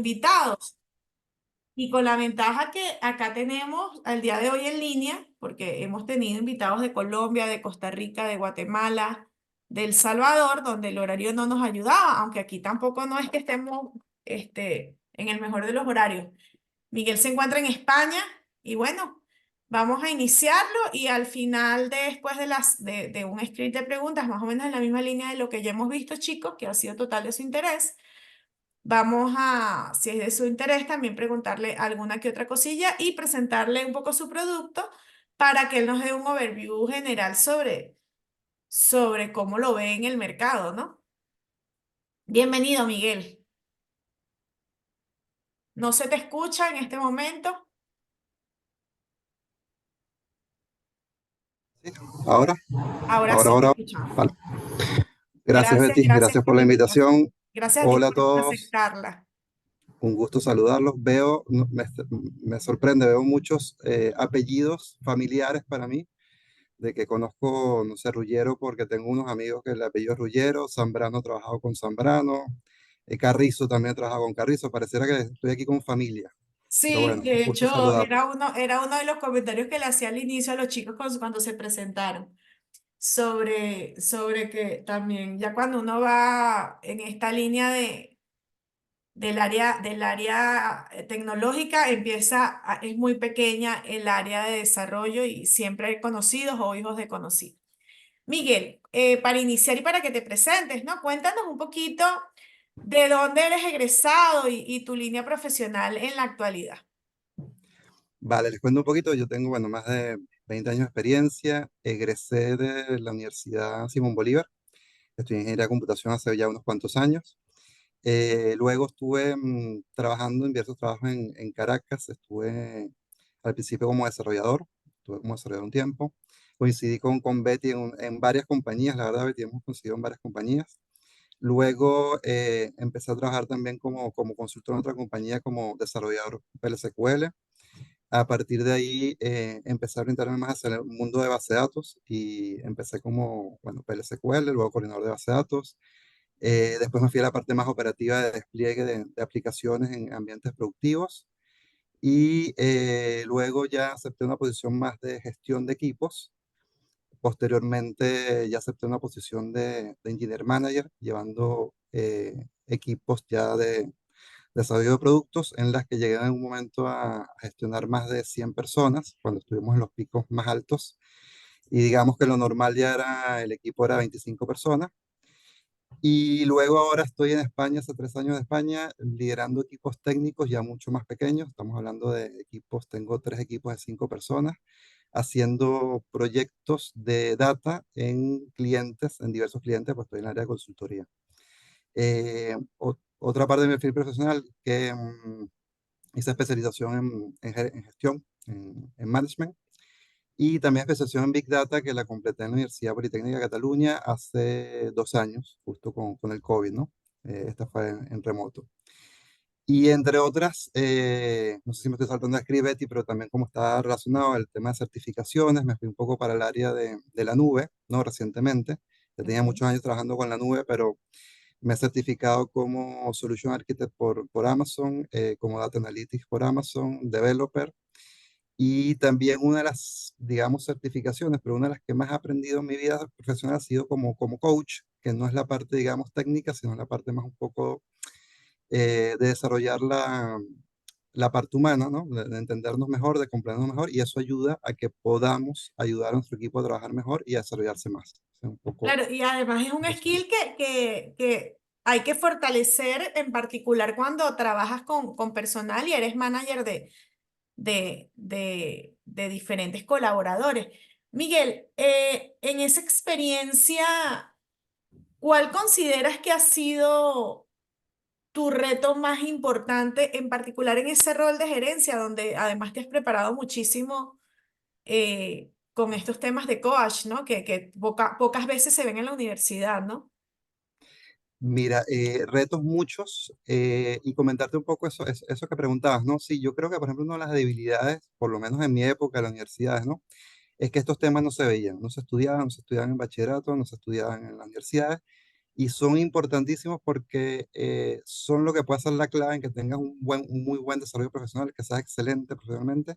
invitados. Y con la ventaja que acá tenemos al día de hoy en línea, porque hemos tenido invitados de Colombia, de Costa Rica, de Guatemala, de El Salvador, donde el horario no nos ayudaba, aunque aquí tampoco no es que estemos en el mejor de los horarios. Miguel se encuentra en España y bueno, vamos a iniciarlo y al final, después de un script de preguntas, más o menos en la misma línea de lo que ya hemos visto, chicos, que ha sido total de su interés. Vamos a, si es de su interés, también preguntarle alguna que otra cosilla y presentarle un poco su producto para que él nos dé un overview general sobre cómo lo ve en el mercado, ¿no? Bienvenido, Miguel. ¿No se te escucha en este momento? Sí, ahora, Ahora ahora, sí te ahora. escuchamos. Vale. Gracias, Gracias, Betty. gracias Gracias por por la la invitación. invitación. Gracias a ti Hola a por todos. aceptarla. Un gusto saludarlos. Veo, me sorprende, veo muchos apellidos familiares para mí, de que conozco, no sé, Ruggiero, porque tengo unos amigos que el apellido es Ruggiero, Zambrano ha trabajado con Zambrano, Carrizo también ha trabajado con Carrizo. Pareciera que estoy aquí con familia. Pero Sí, bueno, un de gusto hecho, saludarlos. era uno de los comentarios que le hacía al inicio a los chicos cuando se presentaron. Sobre que también ya cuando uno va en esta línea del área tecnológica, es muy pequeña el área de desarrollo y siempre hay conocidos o hijos de conocidos. Miguel, para iniciar y para que te presentes, ¿no? Cuéntanos un poquito de dónde eres egresado y tu línea profesional en la actualidad. Vale, les cuento un poquito. Yo tengo, bueno, más de 20 años de experiencia. Egresé de la Universidad Simón Bolívar. Estudié ingeniería de computación hace ya unos cuantos años. Luego estuve trabajando en diversos trabajos en Caracas. Estuve al principio como desarrollador, estuve como desarrollador un tiempo. Coincidí con Betty en varias compañías, la verdad, Betty, hemos coincidido en varias compañías. Luego empecé a trabajar también como consultor en otra compañía como desarrollador PLSQL. A partir de ahí empecé a orientarme más hacia el mundo de base de datos y empecé como, bueno, PLSQL, luego coordinador de base de datos. Después me fui a la parte más operativa de despliegue de aplicaciones en ambientes productivos y luego ya acepté una posición más de gestión de equipos. Posteriormente ya acepté una posición de engineer manager, llevando equipos ya de desarrollo de productos en las que llegué en un momento a gestionar más de 100 personas cuando estuvimos en los picos más altos. Y digamos que lo normal ya era, el equipo era 25 personas. Y luego ahora estoy en España, hace 3 años de España, liderando equipos técnicos ya mucho más pequeños. Estamos hablando de equipos, tengo 3 equipos de 5 personas, haciendo proyectos de data en clientes, en diversos clientes, pues estoy en el área de consultoría. Otra parte de mi perfil profesional que hice especialización en gestión, en management, y también especialización en Big Data que la completé en la Universidad Politécnica de Cataluña hace 2 años, justo con el COVID, ¿no? Esta fue en remoto. Y entre otras, no sé si me estoy saltando a escribir, Betty, pero también como está relacionado al tema de certificaciones, me fui un poco para el área de la nube, ¿no? Recientemente. Ya tenía muchos años trabajando con la nube, pero me he certificado como Solution Architect por Amazon, como Data Analytics por Amazon, Developer. Y también una de las, digamos, certificaciones, pero una de las que más he aprendido en mi vida profesional ha sido como coach, que no es la parte, digamos, técnica, sino la parte más un poco de desarrollar la parte humana, ¿no? De entendernos mejor, de comprendernos mejor, y eso ayuda a que podamos ayudar a nuestro equipo a trabajar mejor y a desarrollarse más. O sea, un poco Claro, y además es un eso soy yo. skill que hay que fortalecer, en particular cuando trabajas con personal y eres manager de diferentes colaboradores. Miguel, en esa experiencia, ¿cuál consideras que ha sido tu reto más importante, en particular en ese rol de gerencia, donde además te has preparado muchísimo con estos temas de coach, ¿no? Que pocas veces se ven en la universidad, ¿no? Mira, retos muchos y comentarte un poco eso que preguntabas, ¿no? Sí, yo creo que, por ejemplo, una de las debilidades, por lo menos en mi época de las universidades, ¿no? Es que estos temas no se veían, no se estudiaban en bachillerato, no se estudiaban en las universidades y son importantísimos porque son lo que puede ser la clave en que tengas un muy buen desarrollo profesional, que seas excelente profesionalmente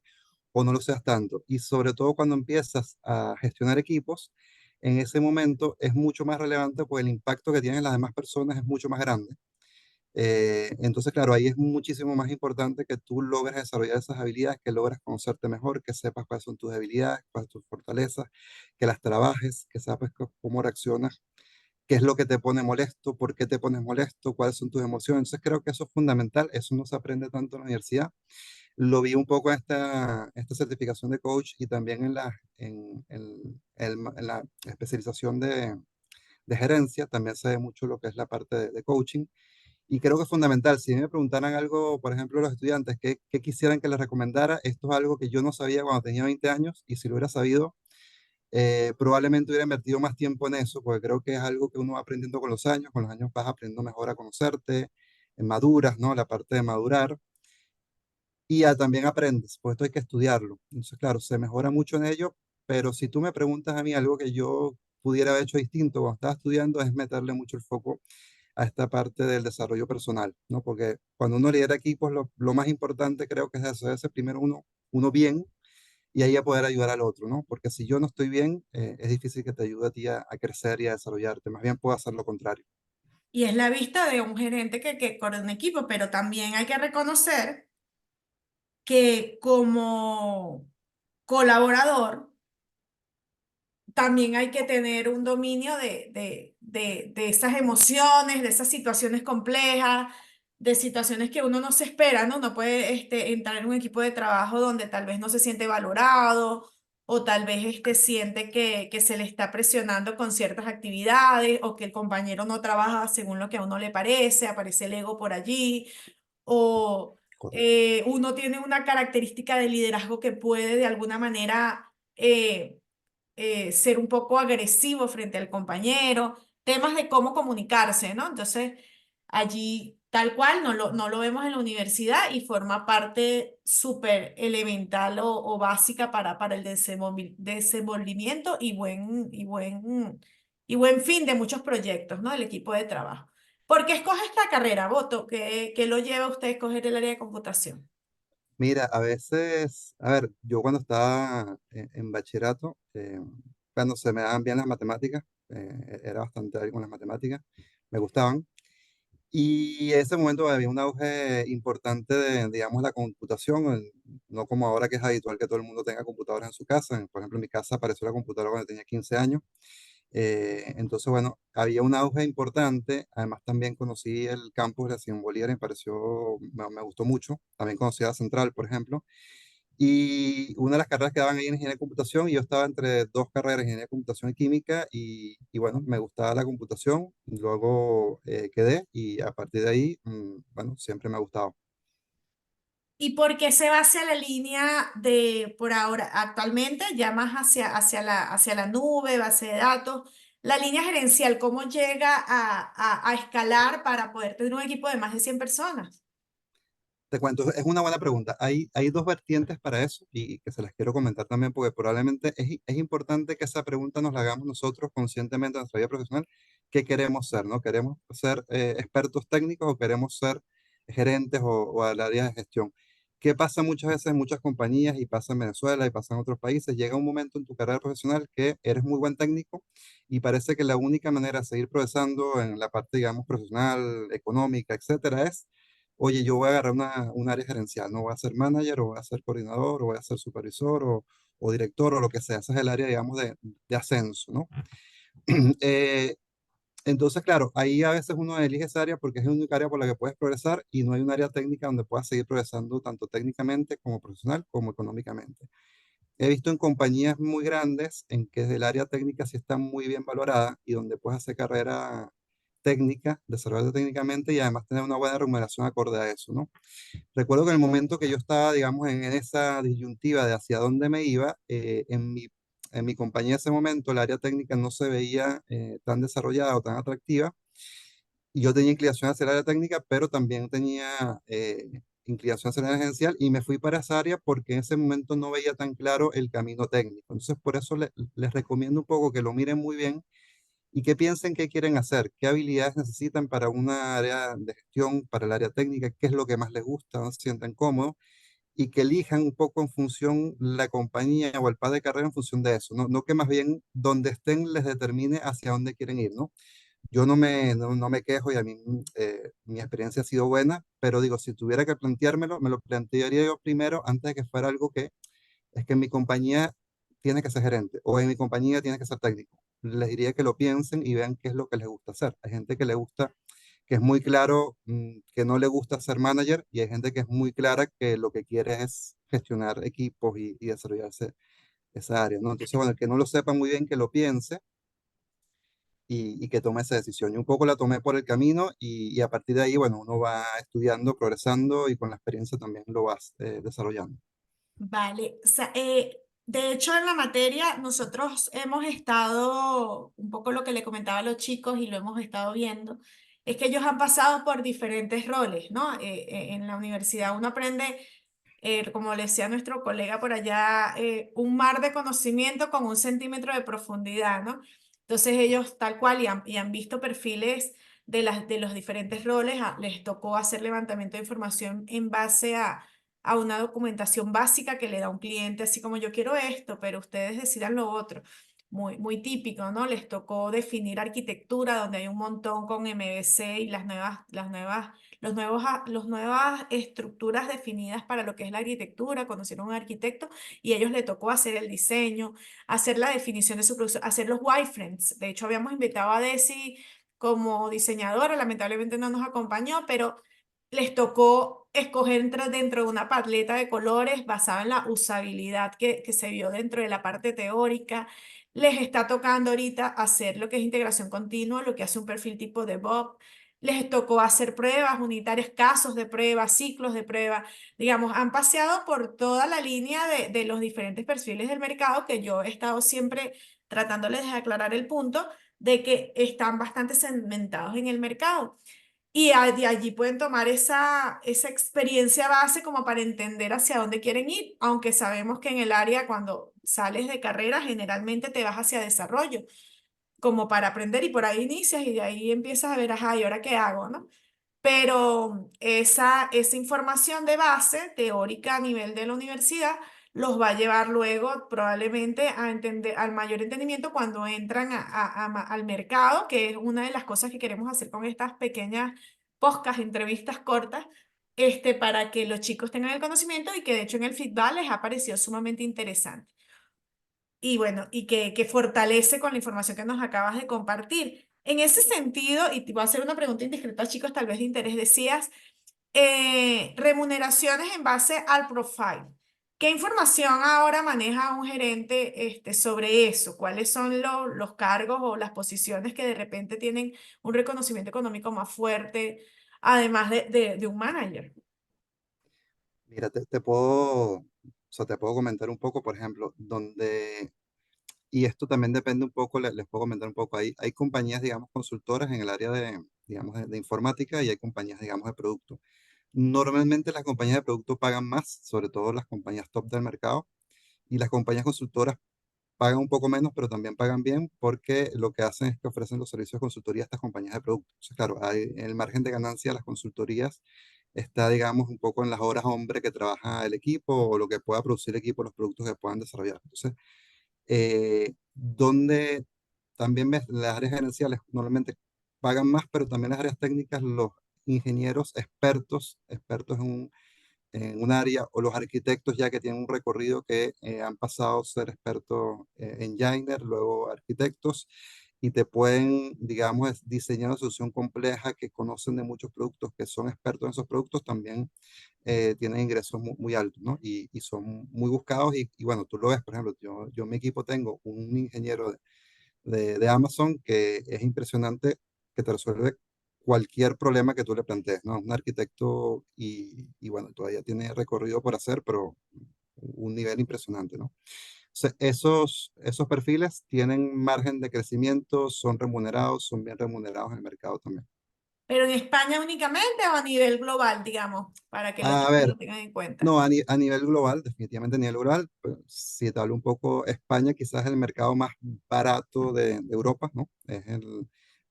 o no lo seas tanto. Y sobre todo cuando empiezas a gestionar equipos, en ese momento es mucho más relevante porque el impacto que tienen las demás personas es mucho más grande. Entonces, claro, ahí es muchísimo más importante que tú logres desarrollar esas habilidades, que logres conocerte mejor, que sepas cuáles son tus debilidades, cuáles son tus fortalezas, que las trabajes, que sepas cómo reaccionas, qué es lo que te pone molesto, por qué te pones molesto, cuáles son tus emociones. Entonces, creo que eso es fundamental, eso no se aprende tanto en la universidad. Lo vi un poco en esta certificación de coach y también en la especialización de gerencia, también se ve mucho lo que es la parte de coaching. Y creo que es fundamental. Si me preguntaran algo, por ejemplo, los estudiantes, ¿qué quisieran que les recomendara? Esto es algo que yo no sabía cuando tenía 20 años y si lo hubiera sabido, probablemente hubiera invertido más tiempo en eso, porque creo que es algo que uno va aprendiendo con los años vas aprendiendo mejor a conocerte, maduras, ¿no? La parte de madurar y también aprendes, pues esto hay que estudiarlo. Entonces, claro, se mejora mucho en ello, pero si tú me preguntas a mí algo que yo pudiera haber hecho distinto cuando estaba estudiando es meterle mucho el foco a esta parte del desarrollo personal, ¿no? Porque cuando uno lidera equipos, lo más importante creo que es hacerse primero uno bien y ahí a poder ayudar al otro, ¿no? Porque si yo no estoy bien, es difícil que te ayude a ti a crecer y a desarrollarte. Más bien puedo hacer lo contrario. Y es la vista de un gerente que corre un equipo, pero también hay que reconocer que como colaborador, también hay que tener un dominio de esas emociones, de esas situaciones complejas, de situaciones que uno no se espera, ¿no? No puede entrar en un equipo de trabajo donde tal vez no se siente valorado o tal vez siente que se le está presionando con ciertas actividades o que el compañero no trabaja según lo que a uno le parece, aparece el ego por allí o Correcto. uno tiene una característica de liderazgo que puede de alguna manera ser un poco agresivo frente al compañero, temas de cómo comunicarse, ¿no? Entonces, allí tal cual no lo vemos en la universidad y forma parte súper elemental o básica para el desenvolvimiento y buen fin de muchos proyectos, ¿no? Del equipo de trabajo. ¿Por qué escoge esta carrera, Voto? ¿Qué lo lleva a usted a escoger el área de computación? Mira, a veces, a ver, yo cuando estaba en bachillerato, cuando se me daban bien las matemáticas, era bastante hábil con las matemáticas, me gustaban. Y en ese momento había un auge importante de, digamos, la computación, no como ahora que es habitual que todo el mundo tenga computadoras en su casa. Por ejemplo, en mi casa apareció la computadora cuando tenía 15 años. Entonces, bueno, había un auge importante. Además, también conocí el campus de Simón Bolívar y me gustó mucho. También conocí a la Central, por ejemplo. Y una de las carreras que daban ahí en ingeniería de computación, y yo estaba entre dos carreras, ingeniería de computación y química, y bueno, me gustaba la computación, luego quedé, y a partir de ahí, bueno, siempre me ha gustado. ¿Y por qué se va hacia la línea de, por ahora, actualmente, ya más hacia la nube, base de datos? La línea gerencial, ¿cómo llega a escalar para poder tener un equipo de más de 100 personas? Te cuento, es una buena pregunta. Hay dos vertientes para eso y que se las quiero comentar también porque probablemente es importante que esa pregunta nos la hagamos nosotros conscientemente en nuestra vida profesional. ¿Qué queremos ser? ¿No? ¿Queremos ser expertos técnicos o queremos ser gerentes o al área de gestión? ¿Qué pasa muchas veces en muchas compañías y pasa en Venezuela y pasa en otros países? Llega un momento en tu carrera profesional que eres muy buen técnico y parece que la única manera de seguir progresando en la parte, digamos, profesional, económica, etcétera, es oye, yo voy a agarrar un área gerencial, no voy a ser manager o voy a ser coordinador o voy a ser supervisor o director o lo que sea. Ese es el área, digamos, de ascenso, ¿no? Eh, entonces, claro, ahí a veces uno elige esa área porque es la única área por la que puedes progresar y no hay un área técnica donde puedas seguir progresando tanto técnicamente como profesional como económicamente. He visto en compañías muy grandes en que el área técnica sí está muy bien valorada y donde puedes hacer carrera técnica, desarrollarte técnicamente y además tener una buena remuneración acorde a eso, ¿no? Recuerdo que en el momento que yo estaba, digamos, en esa disyuntiva de hacia dónde me iba, en mi compañía en ese momento el área técnica no se veía tan desarrollada o tan atractiva. Y yo tenía inclinación hacia el área técnica, pero también tenía inclinación hacia el área gerencial y me fui para esa área porque en ese momento no veía tan claro el camino técnico. Entonces, por eso les recomiendo un poco que lo miren muy bien y que piensen qué quieren hacer, qué habilidades necesitan para una área de gestión, para el área técnica, qué es lo que más les gusta, dónde se sienten cómodos y que elijan un poco en función la compañía o el plan de carrera en función de eso, no que más bien donde estén les determine hacia dónde quieren ir, ¿no? Yo no me quejo y a mí mi experiencia ha sido buena, pero digo, si tuviera que planteármelo, me lo plantearía yo primero antes de que fuera algo que es que en mi compañía tiene que ser gerente o en mi compañía tiene que ser técnico. Les diría que lo piensen y vean qué es lo que les gusta hacer. Hay gente que le gusta, que es muy claro que no le gusta ser manager y hay gente que es muy clara que lo que quiere es gestionar equipos y desarrollarse esa área, ¿no? Entonces, bueno, el que no lo sepa muy bien, que lo piense y que tome esa decisión. Yo un poco la tomé por el camino y a partir de ahí, bueno, uno va estudiando, progresando y con la experiencia también lo vas desarrollando. Vale, de hecho en la materia nosotros hemos estado, un poco lo que le comentaba a los chicos y lo hemos estado viendo, es que ellos han pasado por diferentes roles, ¿no? En la universidad uno aprende, como le decía nuestro colega por allá, un mar de conocimiento con 1 centímetro de profundidad, ¿no? Entonces ellos tal cual y han visto perfiles de los diferentes roles, les tocó hacer levantamiento de información en base a una documentación básica que le da un cliente, así como yo quiero esto, pero ustedes decidan lo otro. Muy, muy típico, ¿no? Les tocó definir arquitectura, donde hay un montón con MVC y los nuevas estructuras definidas para lo que es la arquitectura. Conocieron a un arquitecto y a ellos le tocó hacer el diseño, hacer la definición de su producción, hacer los wireframes. De hecho, habíamos invitado a Desi como diseñadora, lamentablemente no nos acompañó, pero les tocó escoger dentro de una paleta de colores basada en la usabilidad que se vio dentro de la parte teórica. Les está tocando ahorita hacer lo que es integración continua, lo que hace un perfil tipo de Bob. Les tocó hacer pruebas unitarias, casos de prueba, ciclos de prueba. Digamos, han paseado por toda la línea de los diferentes perfiles del mercado que yo he estado siempre tratándoles de aclarar el punto de que están bastante segmentados en el mercado. Y de allí pueden tomar esa experiencia base como para entender hacia dónde quieren ir, aunque sabemos que en el área cuando sales de carrera generalmente te vas hacia desarrollo, como para aprender y por ahí inicias y de ahí empiezas a ver, ajá, ¿y ahora qué hago, no? Pero esa información de base teórica a nivel de la universidad los va a llevar luego probablemente a entender, al mayor entendimiento cuando entran al mercado, que es una de las cosas que queremos hacer con estas pequeñas podcast, entrevistas cortas, para que los chicos tengan el conocimiento y que de hecho en el feedback les ha parecido sumamente interesante. Y bueno, que fortalece con la información que nos acabas de compartir. En ese sentido, y te voy a hacer una pregunta indiscreta, chicos, tal vez de interés, decías, remuneraciones en base al profile. ¿Qué información ahora maneja un gerente sobre eso? ¿Cuáles son los cargos o las posiciones que de repente tienen un reconocimiento económico más fuerte, además de un manager? Mira, te puedo, o sea, te puedo comentar un poco, por ejemplo, y esto también depende un poco, les puedo comentar un poco, hay compañías, digamos, consultoras en el área digamos, de informática y hay compañías, digamos, de producto. Normalmente las compañías de producto pagan más, sobre todo las compañías top del mercado, y las compañías consultoras pagan un poco menos, pero también pagan bien porque lo que hacen es que ofrecen los servicios de consultoría a estas compañías de producto. Entonces, claro, el margen de ganancia de las consultorías está, digamos, un poco en las horas hombre que trabaja el equipo o lo que pueda producir el equipo, los productos que puedan desarrollar. Entonces, donde también ves, las áreas gerenciales normalmente pagan más, pero también las áreas técnicas, los ingenieros expertos en un área, o los arquitectos ya que tienen un recorrido que han pasado a ser expertos en Joiner, luego arquitectos, y te pueden, digamos, diseñar una solución compleja que conocen de muchos productos, que son expertos en esos productos, también tienen ingresos muy altos, ¿no? Y son muy buscados y bueno, tú lo ves, por ejemplo, yo en mi equipo tengo un ingeniero de Amazon que es impresionante, que te resuelve cualquier problema que tú le plantees, ¿no? Un arquitecto y bueno, todavía tiene recorrido por hacer, pero un nivel impresionante, ¿no? O sea, esos perfiles tienen margen de crecimiento, son remunerados, son bien remunerados en el mercado también. pero en España únicamente o a nivel global, digamos, para que los A chicos ver, lo tengan en cuenta. no, a nivel global, definitivamente a nivel global, pues, si te hablo un poco, España quizás es el mercado más barato de Europa, ¿no?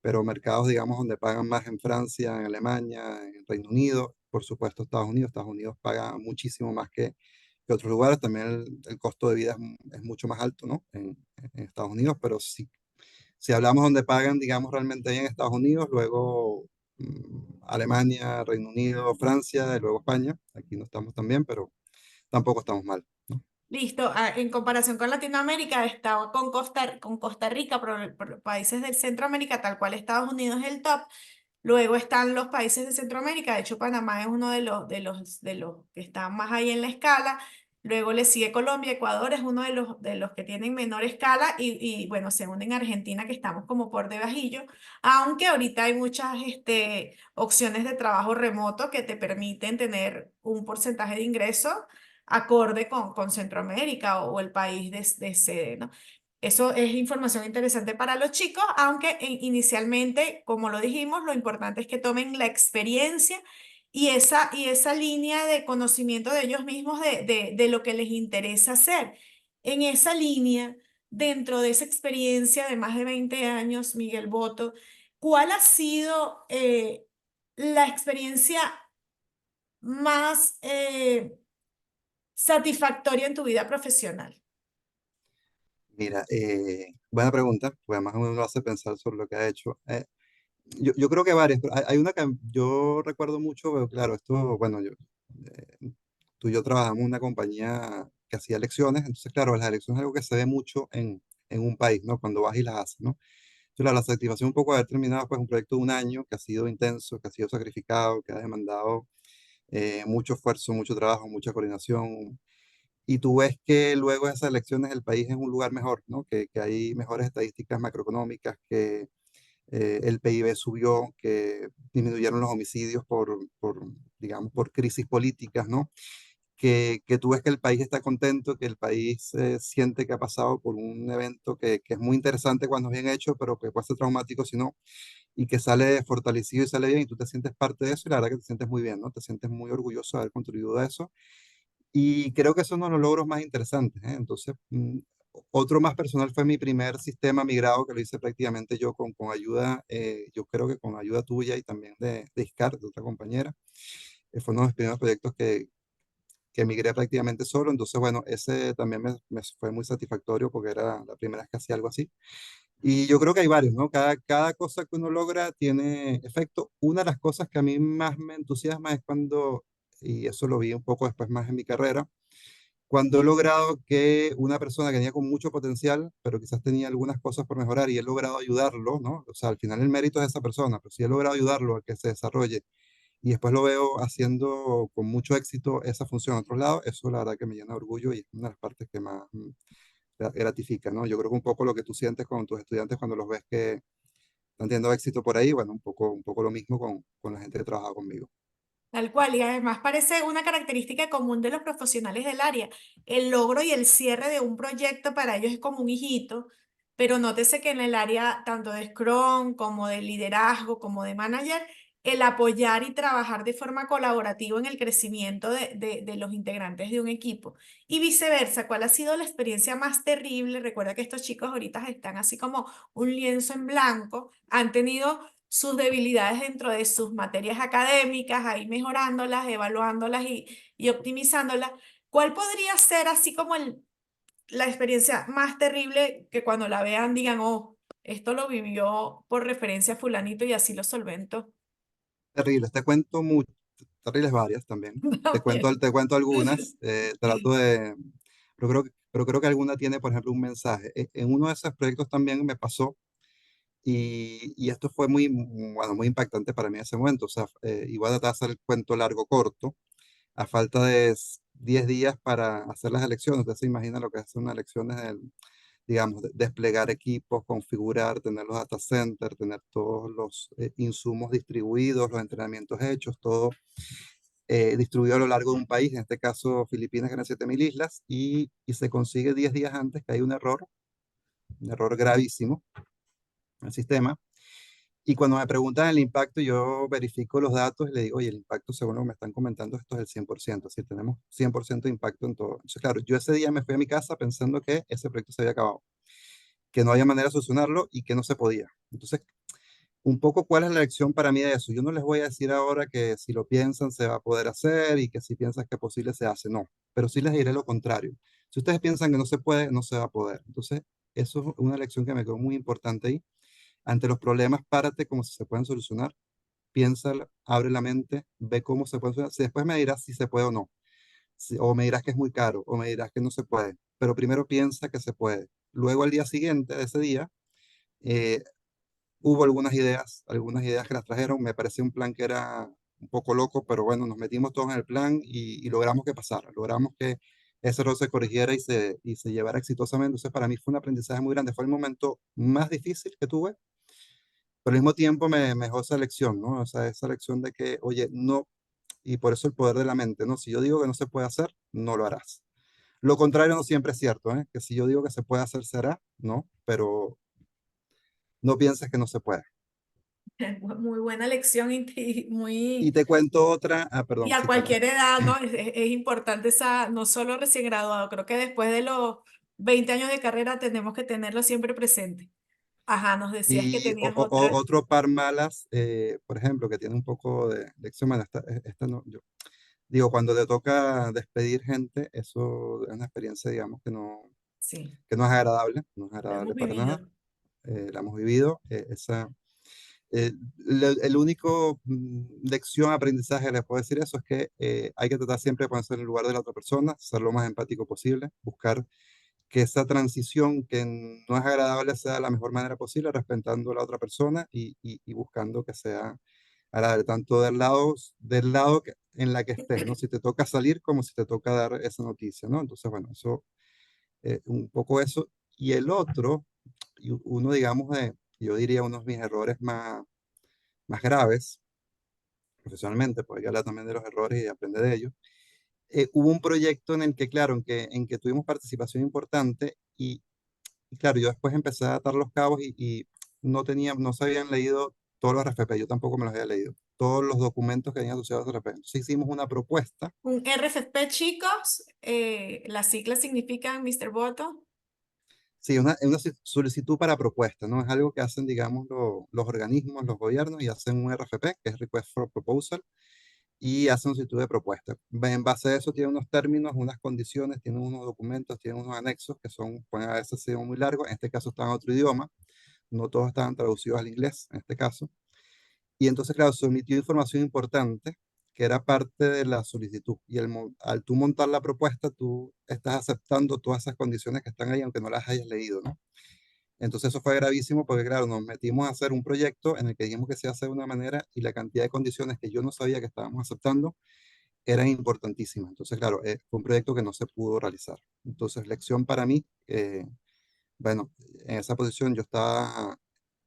Pero mercados, digamos, donde pagan más en Francia, en Alemania, en Reino Unido, por supuesto Estados Unidos paga muchísimo más que otros lugares, también el costo de vida es mucho más alto, ¿no? En Estados Unidos, pero si hablamos donde pagan, digamos, realmente ahí en Estados Unidos, luego Alemania, Reino Unido, Francia, y luego España. Aquí no estamos tan bien, pero tampoco estamos mal, ¿no? Listo, en comparación con Latinoamérica, estaba con Costa Rica, por países del Centroamérica, tal cual Estados Unidos es el top. Luego están los países de Centroamérica, de hecho Panamá es uno de los que están más ahí en la escala. Luego le sigue Colombia, Ecuador es uno de los que tienen menor escala y bueno, se unen Argentina que estamos como por debajillo, aunque ahorita hay muchas opciones de trabajo remoto que te permiten tener un porcentaje de ingreso acorde con Centroamérica o el país de sede, ¿no? Eso es información interesante para los chicos, aunque inicialmente, como lo dijimos, lo importante es que tomen la experiencia y esa línea de conocimiento de ellos mismos de lo que les interesa hacer. En esa línea, dentro de esa experiencia de más de 20 años, Miguel Boto, ¿cuál ha sido la experiencia más satisfactoria en tu vida profesional? Mira, buena pregunta, pues además uno lo hace pensar sobre lo que ha hecho. Yo creo que varias, pero hay una que yo recuerdo mucho, pero claro, esto, bueno, tú y yo trabajamos en una compañía que hacía elecciones, entonces, claro, las elecciones es algo que se ve mucho en un país, ¿no? Cuando vas y las haces, ¿no? Entonces, la satisfacción un poco de haber terminado, pues, un proyecto de un año que ha sido intenso, que ha sido sacrificado, que ha demandado mucho esfuerzo, mucho trabajo, mucha coordinación, y tú ves que luego de esas elecciones el país es un lugar mejor, ¿no? Que hay mejores estadísticas macroeconómicas, que el PIB subió, que disminuyeron los homicidios digamos, por crisis políticas, ¿no? Que tú ves que el país está contento, que el país siente que ha pasado por un evento que es muy interesante cuando es bien hecho, pero que puede ser traumático si no, y que sale fortalecido y sale bien, y tú te sientes parte de eso, y la verdad que te sientes muy bien, ¿no? Te sientes muy orgulloso de haber contribuido a eso, y creo que eso es uno de los logros más interesantes, ¿eh? Entonces, otro más personal fue mi primer sistema migrado, que lo hice prácticamente yo con ayuda, yo creo que con ayuda tuya y también de Iscar, de otra compañera. Fue uno de los primeros proyectos que migré prácticamente solo. Entonces, bueno, ese también me fue muy satisfactorio porque era la primera vez que hacía algo así. Y yo creo que hay varios, ¿no? Cada cosa que uno logra tiene efecto. Una de las cosas que a mí más me entusiasma es cuando, y eso lo vi un poco después más en mi carrera, cuando he logrado que una persona que tenía con mucho potencial, pero quizás tenía algunas cosas por mejorar y he logrado ayudarlo, ¿no? O sea, al final el mérito es de esa persona, pero si he logrado ayudarlo a que se desarrolle y después lo veo haciendo con mucho éxito esa función a otro lado, eso la verdad que me llena de orgullo y es una de las partes que más gratifica, ¿no? Yo creo que un poco lo que tú sientes con tus estudiantes cuando los ves que están teniendo éxito por ahí, bueno, un poco lo mismo con la gente que trabaja conmigo. Tal cual, y además parece una característica común de los profesionales del área. El logro y el cierre de un proyecto para ellos es como un hijito, pero nótese que en el área tanto de Scrum como de liderazgo, como de manager, el apoyar y trabajar de forma colaborativa en el crecimiento de los integrantes de un equipo. Y viceversa, ¿cuál ha sido la experiencia más terrible? Recuerda que estos chicos ahorita están así como un lienzo en blanco, han tenido sus debilidades dentro de sus materias académicas, ahí mejorándolas, evaluándolas y optimizándolas. ¿Cuál podría ser así como la experiencia más terrible que cuando la vean digan, oh, esto lo vivió por referencia a fulanito y así lo solventó? Terribles, te cuento mucho, terribles varias también. También. Te cuento algunas, trato de, pero creo que alguna tiene, por ejemplo, un mensaje. En uno de esos proyectos también me pasó, y esto fue muy, bueno, muy impactante para mí en ese momento. O sea, igual a tratar de hacer el cuento largo corto, a falta de 10 días para hacer las elecciones. Usted se imagina lo que es una elección, digamos, desplegar equipos, configurar, tener los data centers, tener todos los insumos distribuidos, los entrenamientos hechos, todo distribuido a lo largo de un país, en este caso Filipinas, que tiene 7.000 islas, y se consigue 10 días antes que hay un error gravísimo en el sistema. Y cuando me preguntan el impacto, yo verifico los datos y le digo, oye, el impacto según lo que me están comentando, esto es el 100%, así tenemos 100% de impacto en todo. Entonces, claro, yo ese día me fui a mi casa pensando que ese proyecto se había acabado, que no había manera de solucionarlo y que no se podía. Entonces, un poco cuál es la lección para mí de eso. Yo no les voy a decir ahora que si lo piensan se va a poder hacer y que si piensan que es posible se hace, no, pero sí les diré lo contrario. Si ustedes piensan que no se puede, no se va a poder. Entonces, eso es una lección que me quedó muy importante ahí. Ante los problemas, párate como si se pueden solucionar, piensa, abre la mente, ve cómo se puede solucionar. Si después me dirás si se puede o no, o me dirás que es muy caro, o me dirás que no se puede, pero primero piensa que se puede. Luego, al día siguiente de ese día, eh, hubo algunas ideas que las trajeron. Me pareció un plan que era un poco loco, pero bueno, nos metimos todos en el plan y logramos que pasara, logramos que ese error se corrigiera y se llevara exitosamente. Entonces, para mí fue un aprendizaje muy grande. Fue el momento más difícil que tuve, pero al mismo tiempo me dejó esa lección, ¿no? O sea, esa lección de que, oye, no, y por eso el poder de la mente, ¿no? Si yo digo que no se puede hacer, no lo harás. Lo contrario no siempre es cierto, ¿eh? Que si yo digo que se puede hacer, se hará, ¿no? Pero no pienses que no se puede. Muy buena lección y Y muy... te cuento otra, Y perdón, a sí, perdón. cualquier edad, ¿no? Es importante esa, no solo recién graduado, creo que después de los 20 años de carrera tenemos que tenerlo siempre presente. Ajá, nos decías que Y tenías otra. otro par malas, por ejemplo, que tiene un poco de lección, bueno, esta no, yo digo, cuando te toca despedir gente, eso es una experiencia, digamos, Sí, que no es agradable, no es lo hemos agradable para nada. vivido. La hemos vivido, el único lección, aprendizaje que les puedo decir eso es que hay que tratar siempre de ponerse en el lugar de la otra persona, ser lo más empático posible, buscar que esa transición que no es agradable sea de la mejor manera posible, respetando a la otra persona y buscando que sea agradable, tanto del lado en la que estés, ¿no? Si te toca salir como si te toca dar esa noticia, ¿no? Entonces, bueno, eso, un poco eso. Y el otro, y uno, digamos, yo diría uno de mis errores más graves, profesionalmente, porque hay que hablar también de los errores y aprender de ellos. Hubo un proyecto en el que, claro, en que tuvimos participación importante y claro, yo después empecé a atar los cabos y no se habían leído todos los RFP, yo tampoco me los había leído, todos los documentos que habían asociados a RFP. Entonces hicimos una propuesta, Un RFP, chicos, las siglas significan Mr. Bottom. sí, una solicitud para propuesta, ¿no? Es algo que hacen, digamos, los organismos, los gobiernos y hacen un RFP, que es Request for Proposal, y hacen una solicitud de propuesta. En base a eso tiene unos términos, unas condiciones, tiene unos documentos, tiene unos anexos que pueden a veces ser muy largos, en este caso están en otro idioma, no todos estaban traducidos al inglés, en este caso. Y entonces, claro, sometió información importante que era parte de la solicitud. Y al tú montar la propuesta, tú estás aceptando todas esas condiciones que están ahí, aunque no las hayas leído, ¿no? Entonces eso fue gravísimo porque, claro, nos metimos a hacer un proyecto en el que dijimos que se hace de una manera y la cantidad de condiciones que yo no sabía que estábamos aceptando eran importantísimas. Entonces, claro, fue un proyecto que no se pudo realizar. Entonces, lección para mí, bueno, en esa posición yo estaba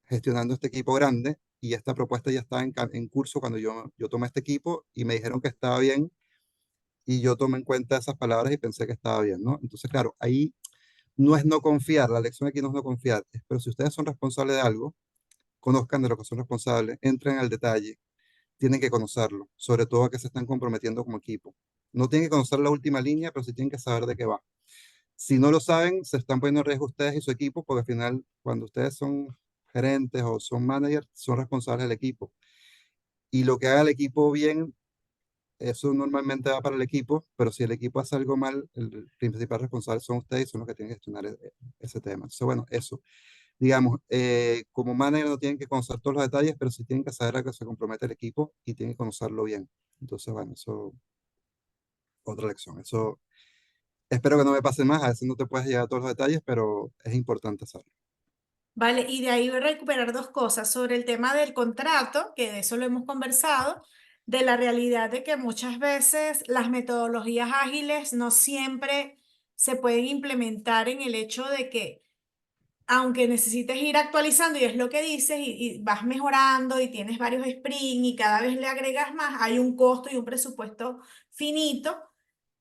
gestionando este equipo grande y esta propuesta ya estaba en curso cuando yo tomé este equipo y me dijeron que estaba bien y yo tomé en cuenta esas palabras y pensé que estaba bien, ¿no? Entonces, claro, ahí no es no confiar, la lección aquí no es no confiar, pero si ustedes son responsables de algo, conozcan de lo que son responsables, entren al detalle, tienen que conocerlo, sobre todo a que se están comprometiendo como equipo. No tienen que conocer la última línea, pero sí tienen que saber de qué va. Si no lo saben, se están poniendo en riesgo ustedes y su equipo, porque al final, cuando ustedes son gerentes o son managers, son responsables del equipo. Y lo que haga el equipo bien, eso normalmente va para el equipo, pero si el equipo hace algo mal, el principal responsable son ustedes y son los que tienen que gestionar ese tema. Entonces, bueno, eso. Digamos, como manager no tienen que conocer todos los detalles, pero sí tienen que saber a qué se compromete el equipo y tienen que conocerlo bien. Entonces, bueno, eso, otra lección. Eso, espero que no me pase más. A veces no te puedes llegar a todos los detalles, pero es importante hacerlo. Vale, y de ahí voy a recuperar dos cosas sobre el tema del contrato, que de eso lo hemos conversado, de la realidad de que muchas veces las metodologías ágiles no siempre se pueden implementar en el hecho de que, aunque necesites ir actualizando, y es lo que dices, y vas mejorando y tienes varios sprints y cada vez le agregas más, hay un costo y un presupuesto finito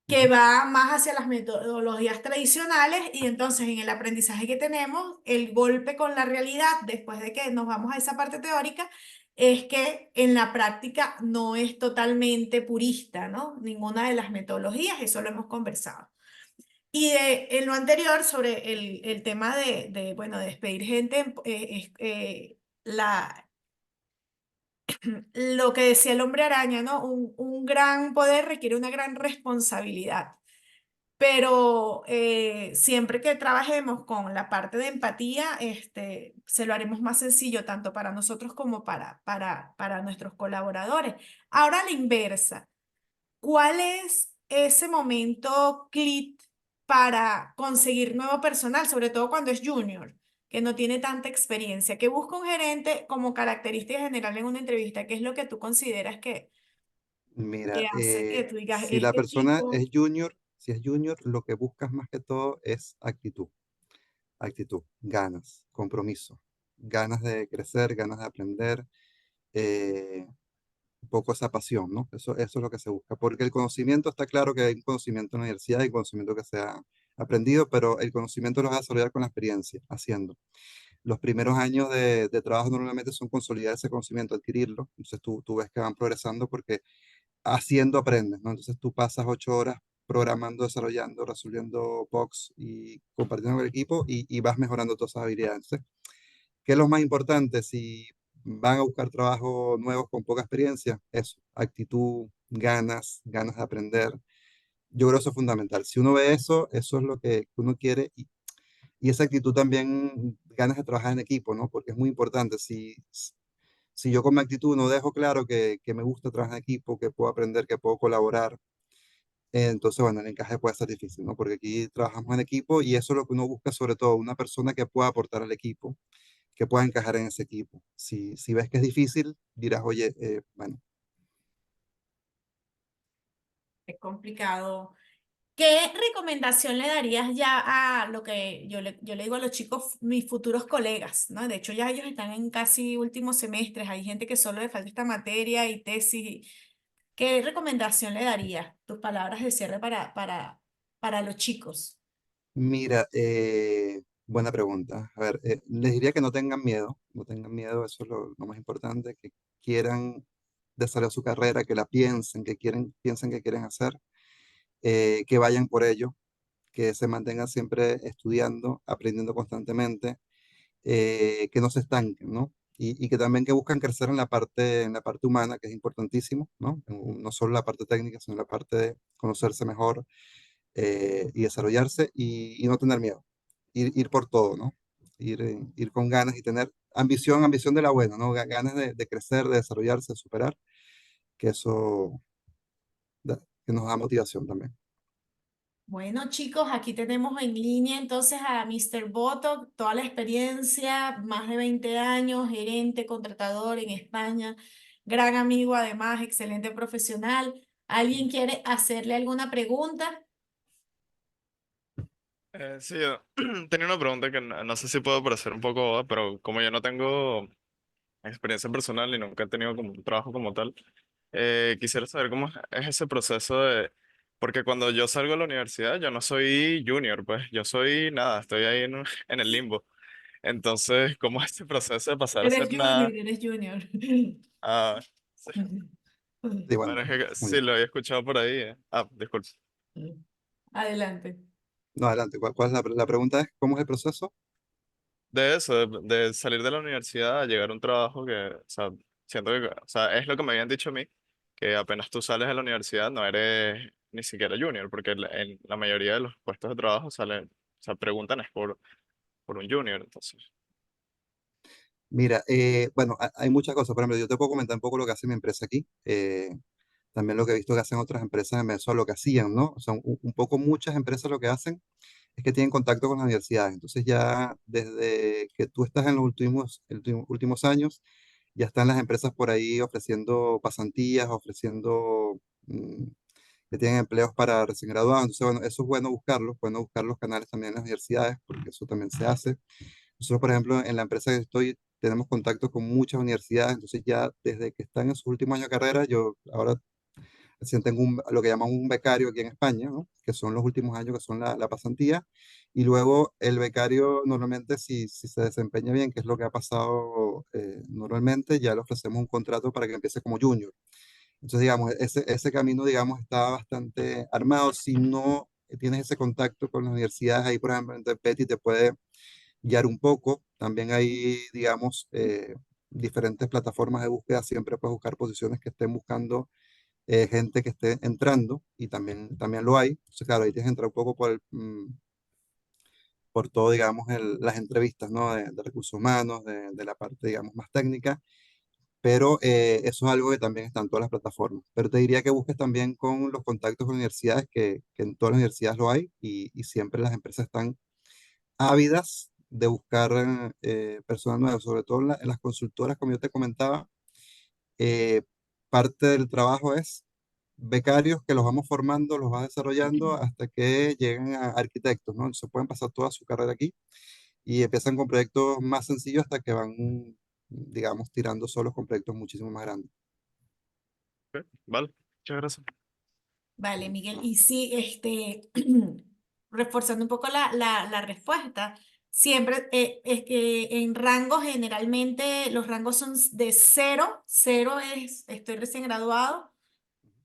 que va más hacia las metodologías tradicionales y entonces en el aprendizaje que tenemos, el golpe con la realidad, después de que nos vamos a esa parte teórica, es que en la práctica no es totalmente purista, ¿no? Ninguna de las metodologías, eso lo hemos conversado. Y en lo anterior, sobre el tema bueno, de despedir gente, lo que decía el hombre araña, ¿no? Un gran poder requiere una gran responsabilidad. Pero siempre que trabajemos con la parte de empatía, se lo haremos más sencillo tanto para nosotros como para nuestros colaboradores. Ahora a la inversa, ¿cuál es ese momento clic para conseguir nuevo personal, sobre todo cuando es junior, que no tiene tanta experiencia? ¿Qué busca un gerente como característica general en una entrevista? ¿Qué es lo que tú consideras que Mira, hace que tú digas, si la este persona es tipo... junior, si es junior, lo que buscas más que todo es actitud, actitud, ganas, compromiso, ganas de crecer, ganas de aprender, eh, un poco esa pasión, ¿no? Eso es lo que se busca, porque el conocimiento está claro que hay un conocimiento en la universidad, hay conocimiento que se ha aprendido, pero el conocimiento lo vas a desarrollar con la experiencia, haciendo. Los primeros años de trabajo normalmente son consolidar ese conocimiento, adquirirlo, entonces tú ves que van progresando porque haciendo aprendes, ¿no? Entonces tú pasas 8 horas programando, desarrollando, resolviendo bugs y compartiendo con el equipo y vas mejorando todas esas habilidades. Entonces, ¿qué es lo más importante? Si van a buscar trabajo nuevos con poca experiencia, eso, actitud, ganas de aprender. Yo creo que eso es fundamental. Si uno ve eso, eso es lo que uno quiere y esa actitud también, ganas de trabajar en equipo, ¿no? Porque es muy importante. Si yo con mi actitud no dejo claro que me gusta trabajar en equipo, que puedo aprender, que puedo colaborar, entonces, bueno, el encaje puede ser difícil, ¿no? Porque aquí trabajamos en equipo y eso es lo que uno busca sobre todo, una persona que pueda aportar al equipo, que pueda encajar en ese equipo. Si ves que es difícil, dirás, oye, bueno, Es complicado. ¿Qué recomendación le darías ya a lo que yo le digo a los chicos, mis futuros colegas, ¿no? De hecho, ya ellos están en casi últimos semestres, hay gente que solo le falta esta materia y tesis. ¿Qué recomendación le darías? Tus palabras de cierre para los chicos. mira, buena pregunta. A ver, les diría que no tengan miedo, no tengan miedo, eso es lo más importante, que quieran desarrollar su carrera, que la piensen, piensen que quieren hacer, que vayan por ello, que se mantengan siempre estudiando, aprendiendo constantemente, que no se estanquen, ¿no? Y que también que buscan crecer en la parte humana, que es importantísimo, ¿no? No solo la parte técnica, sino la parte de conocerse mejor y desarrollarse y no tener miedo. Ir por todo, ¿no? Ir con ganas y tener ambición, ambición de la buena, ¿no? Ganas de crecer, de desarrollarse, de superar, que eso que nos da motivación también. Bueno, chicos, aquí tenemos en línea entonces a Mr. Boto, toda la experiencia, más de 20 años, gerente, contratador en España, gran amigo además, excelente profesional. ¿Alguien quiere hacerle alguna pregunta? Sí, yo tenía una pregunta que no sé si puedo parecer un poco boba, pero como yo no tengo experiencia personal y nunca he tenido como un trabajo como tal, quisiera saber cómo es ese proceso de... Porque cuando yo salgo de la universidad, yo no soy junior, pues yo soy nada, estoy ahí en el limbo. Entonces, ¿cómo es ese proceso de pasar a Eres ser junior, nada eres junior. a... Sí, Y bueno, bueno, es que muy sí, bien. lo había escuchado por ahí. Disculpe. Adelante. No, adelante. ¿Cuál es la pregunta? Es, ¿cómo es el proceso? De eso, de salir de la universidad a llegar a un trabajo que, o sea, siento que, o sea, es lo que me habían dicho a mí, que apenas tú sales de la universidad no eres ni siquiera junior, porque en la mayoría de los puestos de trabajo salen, o sea, preguntan es por un junior, entonces. Mira, bueno, hay muchas cosas. Por ejemplo, yo te puedo comentar un poco lo que hace mi empresa aquí. También lo que he visto que hacen otras empresas en Venezuela, lo que hacían, ¿no? O sea, un poco muchas empresas lo que hacen es que tienen contacto con las universidades. Entonces ya desde que tú estás en los últimos años, ya están las empresas por ahí ofreciendo pasantías, ofreciendo que tienen empleos para recién graduados. Entonces, bueno, eso es bueno buscar los canales también en las universidades, porque eso también se hace. Nosotros, por ejemplo, en la empresa que estoy, tenemos contacto con muchas universidades, entonces ya desde que están en sus últimos años de carrera, yo ahora Recién tengo lo que llaman un becario aquí en España, ¿no? Que son los últimos años, que son la pasantía. Y luego el becario normalmente, si se desempeña bien, que es lo que ha pasado normalmente, ya le ofrecemos un contrato para que empiece como junior. Entonces, digamos, ese camino, digamos, está bastante armado. Si no tienes ese contacto con las universidades, ahí, por ejemplo, en Betty te puede guiar un poco. También hay, digamos, diferentes plataformas de búsqueda. Siempre puedes buscar posiciones que estén buscando gente que esté entrando y también lo hay. Entonces, claro, ahí tienes que entrar un poco por todo, digamos, las entrevistas, ¿no? De recursos humanos, de la parte, digamos, más técnica, pero eso es algo que también está en todas las plataformas. Pero te diría que busques también con los contactos con universidades, que en todas las universidades lo hay y siempre las empresas están ávidas de buscar personas nuevas, sobre todo en las consultoras, como yo te comentaba. eh, Parte del trabajo es becarios que los vamos formando, los vas desarrollando hasta que lleguen a arquitectos, ¿no? Se pueden pasar toda su carrera aquí y empiezan con proyectos más sencillos hasta que van, digamos, tirando solos con proyectos muchísimo más grandes. Ok, vale, muchas gracias. Vale, Miguel. Y sí, reforzando un poco la respuesta, siempre es que en rangos generalmente los rangos son de cero, cero es estoy recién graduado,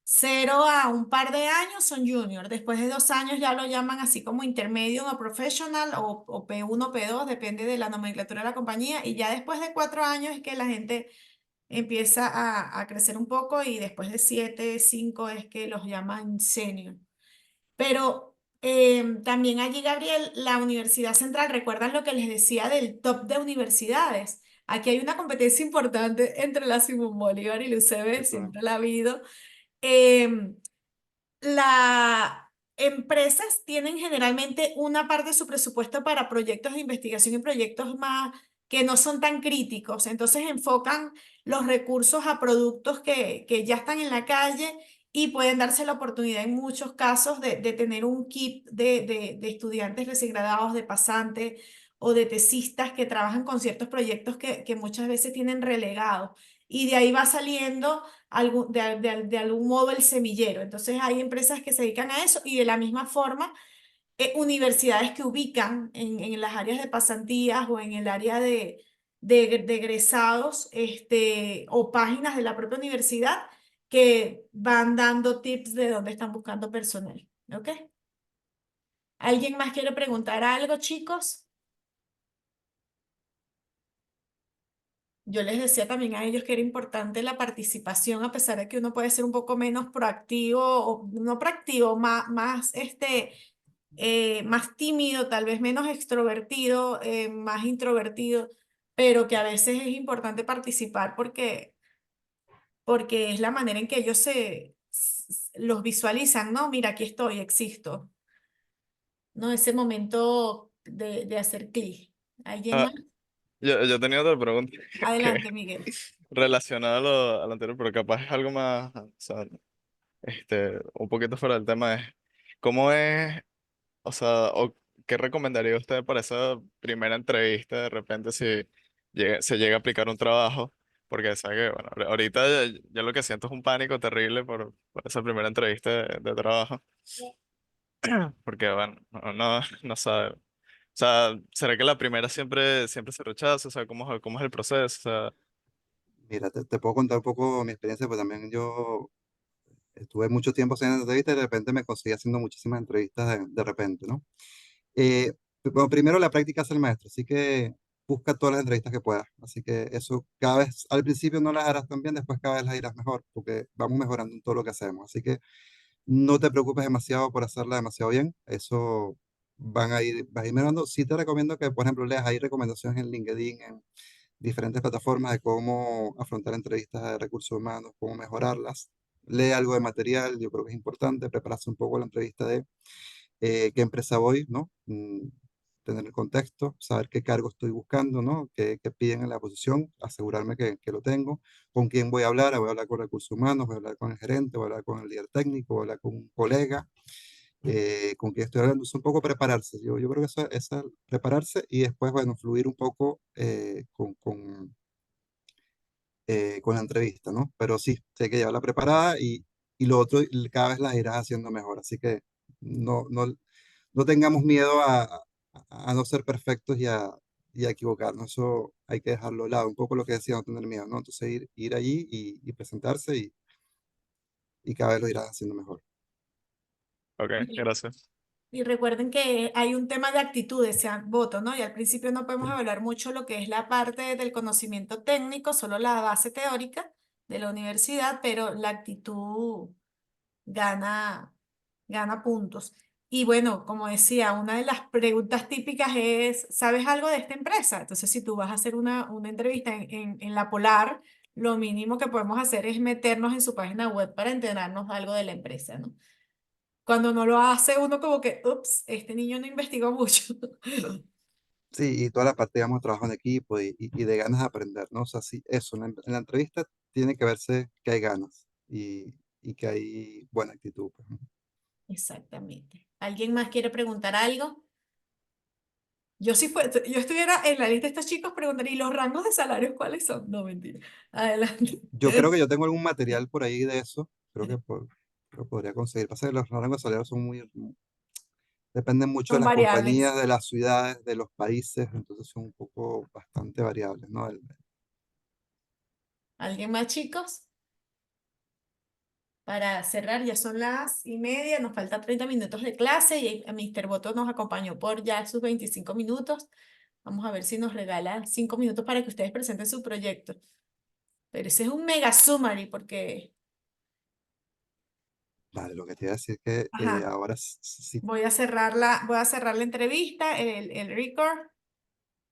cero a un par de años son junior, después de 2 años ya lo llaman así como intermedio o professional o P1, P2, depende de la nomenclatura de la compañía, y ya después de 4 años es que la gente empieza a crecer un poco y después de 7, 5 es que los llaman senior. Pero también allí, Gabriel, la Universidad Central, ¿recuerdan lo que les decía del top de universidades? Aquí hay una competencia importante entre la Simón Bolívar y la UCB, Eso, siempre la ha habido. Em, las empresas tienen generalmente una parte de su presupuesto para proyectos de investigación y proyectos más que no son tan críticos. Entonces enfocan los recursos a productos que ya están en la calle y pueden darse la oportunidad en muchos casos de tener un kit de estudiantes recién graduados, de pasantes o de tesistas que trabajan con ciertos proyectos que muchas veces tienen relegados. Y de ahí va saliendo de algún modo el semillero. Entonces hay empresas que se dedican a eso y de la misma forma universidades que ubican en las áreas de pasantías o en el área de egresados o páginas de la propia universidad que van dando tips de dónde están buscando personal. ¿Ok? ¿Alguien más quiere preguntar algo, chicos? Yo les decía también a ellos que era importante la participación, a pesar de que uno puede ser un poco menos proactivo, o no proactivo, más tímido, tal vez menos extrovertido, más introvertido, pero que a veces es importante participar porque es la manera en que ellos los visualizan, ¿no? Mira, aquí estoy, existo, ¿no? Ese momento de hacer clic. ¿Alguien Ah, más? yo tenía otra pregunta que Adelante, Miguel. relacionada a lo anterior, pero capaz es algo más, o sea, un poquito fuera del tema es, ¿cómo es, o sea, o qué recomendaría usted para esa primera entrevista de repente si se llega a aplicar un trabajo? Porque sabe que, bueno, ahorita ya lo que siento es un pánico terrible por esa primera entrevista de trabajo, porque, bueno, no sabe. O sea, ¿será que la primera siempre se rechaza? O sea, ¿cómo es el proceso? O sea, mira, te puedo contar un poco mi experiencia, pues también yo estuve mucho tiempo haciendo entrevistas y de repente me conseguí haciendo muchísimas entrevistas de repente, ¿no? Bueno, primero la práctica es el maestro, así que busca todas las entrevistas que puedas. Así que eso cada vez, al principio no las harás tan bien, después cada vez las irás mejor, porque vamos mejorando en todo lo que hacemos. Así que no te preocupes demasiado por hacerla demasiado bien, eso vas a ir mejorando. Sí te recomiendo que, por ejemplo, leas ahí recomendaciones en LinkedIn, en diferentes plataformas de cómo afrontar entrevistas de recursos humanos, cómo mejorarlas. Lee algo de material, yo creo que es importante prepararse un poco la entrevista de qué empresa voy, ¿no? Tener el contexto, saber qué cargo estoy buscando, ¿no? Qué piden en la posición, asegurarme que lo tengo, con quién voy a hablar con recursos humanos, voy a hablar con el gerente, voy a hablar con el líder técnico, voy a hablar con un colega, con quién estoy hablando, es un poco prepararse. Yo creo que eso es prepararse y después, bueno, fluir un poco con la entrevista, ¿no? Pero sí, sí hay que llevarla preparada y lo otro cada vez las irás haciendo mejor. Así que no, no, no tengamos miedo a no ser perfectos y a equivocarnos. Eso hay que dejarlo de lado. Un poco lo que decía, no tener miedo, ¿no? Entonces ir allí y presentarse y cada vez lo irás haciendo mejor. Ok, Y, gracias. y recuerden que hay un tema de actitudes, sean votos, ¿no? Y al principio no podemos Sí, evaluar mucho lo que es la parte del conocimiento técnico, solo la base teórica de la universidad, pero la actitud gana, gana puntos. Y bueno, como decía, una de las preguntas típicas es, ¿sabes algo de esta empresa? Entonces, si tú vas a hacer una entrevista en La Polar, lo mínimo que podemos hacer es meternos en su página web para enterarnos algo de la empresa, ¿no? Cuando no lo hace uno como que, ups, este niño no investigó mucho. sí, y toda la parte, digamos, de trabajo en equipo y de ganas de aprender, ¿no? O sea, sí, eso, en la entrevista tiene que verse que hay ganas y que hay buena actitud, pues. Exactamente. ¿Alguien más quiere preguntar algo? Yo si yo estuviera en la lista de estos chicos, preguntaría, ¿y los rangos de salarios cuáles son? No, mentira. Adelante. Yo creo que yo tengo algún material por ahí de eso, creo que podría conseguir. Pasa que los rangos salarios son dependen mucho de Son las variables. compañías, de las ciudades, de los países, entonces son un poco bastante variables, ¿no? ¿Alguien más, chicos? Para cerrar, ya son las 1:30, nos faltan 30 minutos de clase y Mr. Boto nos acompañó por ya sus 25 minutos. Vamos a ver si nos regala 5 minutos para que ustedes presenten su proyecto. Pero ese es un mega summary porque, Vale, lo que te iba a decir que ajá, ahora sí, voy a cerrar la entrevista, el record.